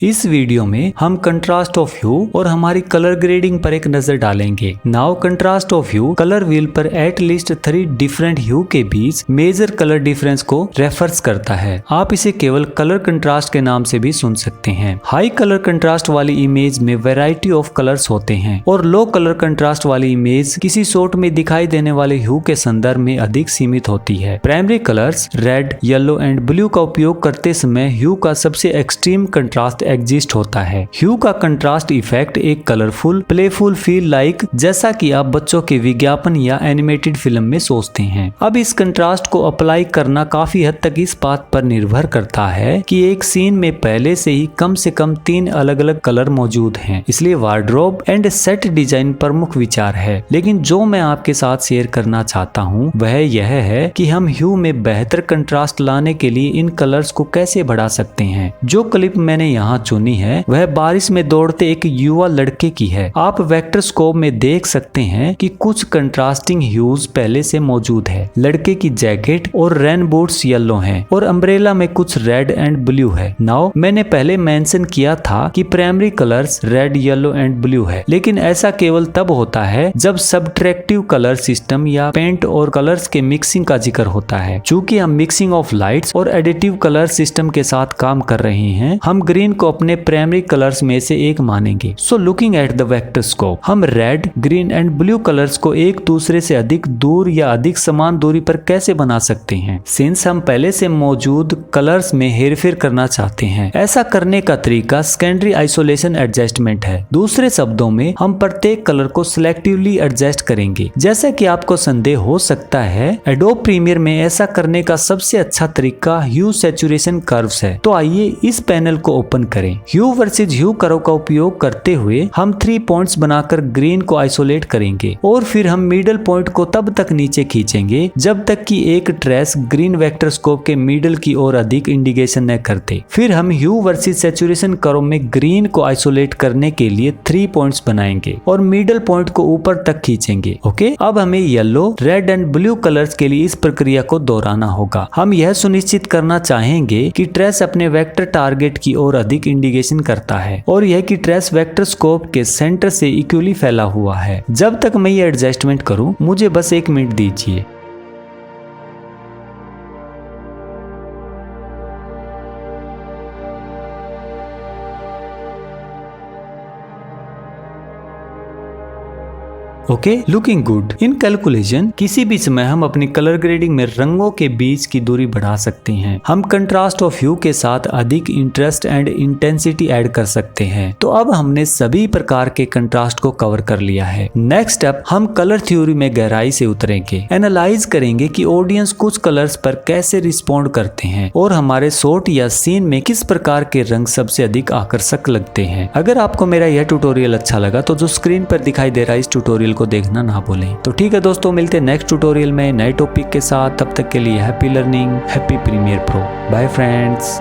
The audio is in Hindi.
इस वीडियो में हम कंट्रास्ट ऑफ ह्यू और हमारी कलर ग्रेडिंग पर एक नजर डालेंगे। Now contrast of hue colour wheel पर एट लीस्ट 3 डिफरेंट ह्यू के बीच मेजर कलर डिफरेंस को रेफर्स करता है। आप इसे केवल कलर कंट्रास्ट के नाम से भी सुन सकते हैं। हाई कलर कंट्रास्ट वाली इमेज में वैरायटी ऑफ कलर्स होते हैं और लो कलर कंट्रास्ट वाली इमेज किसी शॉट में दिखाई देने वाले ह्यू के संदर्भ में अधिक सीमित होती है। Primary colours red, yellow and blue का उपयोग करते समय ह्यू का सबसे एक्सट्रीम कंट्रास्ट एग्जिस्ट होता है। ह्यू का कंट्रास्ट इफेक्ट एक कलरफुल प्लेफुल फील लाइक जैसा कि आप बच्चों के विज्ञापन या एनिमेटेड फिल्म में सोचते हैं। अब इस कंट्रास्ट को अप्लाई करना काफी हद तक इस बात पर निर्भर करता है कि एक सीन में पहले से ही कम से कम 3 अलग अलग कलर मौजूद हैं, इसलिए वार्डरोब एंड सेट डिजाइन प्रमुख विचार है। लेकिन जो मैं आपके साथ शेयर करना चाहता हूँ वह यह है कि हम ह्यू में बेहतर कंट्रास्ट लाने के लिए इन कलर्स को कैसे बढ़ा सकते हैं। जो क्लिप मैंने यहाँ चुनी है वह बारिश में दौड़ते एक युवा लड़के की है। आप वेक्टर स्कोप में देख सकते हैं कि कुछ कंट्रास्टिंग ह्यूज पहले से मौजूद है। लड़के की जैकेट और रेन बूट्स येलो हैं और अम्ब्रेला में कुछ रेड एंड ब्लू है। नाउ मैंने पहले मेंशन किया था कि primary colours red, yellow and blue है, लेकिन ऐसा केवल तब होता है जब सब्ट्रैक्टिव कलर सिस्टम या पेंट और कलर्स के मिक्सिंग का जिक्र होता है। चूंकि हम मिक्सिंग ऑफ लाइट्स और एडिटिव कलर सिस्टम के साथ काम कर रहे हैं, हम ग्रीन को अपने प्राइमरी कलर्स में से एक मानेंगे। So looking at the vector scope, हम red, green and blue colours को एक दूसरे से अधिक दूर या अधिक समान दूरी पर कैसे बना सकते हैं, सिंस हम पहले से मौजूद कलर्स में हेरफेर करना चाहते हैं। ऐसा करने का तरीका सेकेंडरी आइसोलेशन एडजस्टमेंट है। दूसरे शब्दों में हम प्रत्येक कलर को सिलेक्टिवली एडजस्ट करेंगे। जैसा कि आपको संदेह हो सकता है, एडोब प्रीमियर में ऐसा करने का सबसे अच्छा तरीका ह्यू सैचुरेशन कर्व्स है। तो आइए इस पैनल को ओपन करें। ह्यू वर्सेस ह्यू कर्व का उपयोग करते हुए हम 3 पॉइंट्स बनाकर ग्रीन को आइसोलेट करेंगे और फिर हम मिडल पॉइंट को तब तक नीचे खींचेंगे जब तक कि एक ट्रेस ग्रीन वेक्टर स्कोप के मिडल की ओर अधिक इंडिकेशन न करते। फिर हम ह्यू वर्सेस सैचुरेशन कर्व में ग्रीन को आइसोलेट करने के लिए 3 पॉइंट्स बनाएंगे और मिडल पॉइंट को ऊपर तक खींचेंगे। ओके, अब हमें yellow, red and blue colours के लिए इस प्रक्रिया को दोहराना होगा। हम यह सुनिश्चित करना चाहेंगे कि ट्रेस अपने वेक्टर टारगेट की ओर अधिक इंडिकेशन करता है और यह कि ट्रेस वेक्टर स्कोप के सेंटर से इक्वली फैला हुआ है। जब तक मैं ये एडजस्टमेंट करूं, मुझे बस 1 मिनट दीजिए। Okay, looking good. इन कैलकुलेशन किसी भी समय हम अपनी कलर ग्रेडिंग में रंगों के बीच की दूरी बढ़ा सकते हैं। हम कंट्रास्ट ऑफ ह्यू के साथ अधिक इंटरेस्ट एंड इंटेंसिटी ऐड कर सकते हैं। तो अब हमने सभी प्रकार के कंट्रास्ट को कवर कर लिया है। नेक्स्ट स्टेप, हम कलर थ्योरी में गहराई से उतरेंगे। एनालाइज करेंगे कि ऑडियंस कुछ कलर्स पर कैसे रिस्पॉन्ड करते हैं और हमारे शॉट या सीन में किस प्रकार के रंग सबसे अधिक आकर्षक लगते हैं। अगर आपको मेरा यह ट्यूटोरियल अच्छा लगा तो जो स्क्रीन पर दिखाई दे रहा है इस ट्यूटोरियल को देखना ना भूलें। तो ठीक है दोस्तों, मिलते हैं नेक्स्ट ट्यूटोरियल में नए टॉपिक के साथ। तब तक के लिए happy learning, happy Premiere Pro. Bye friends.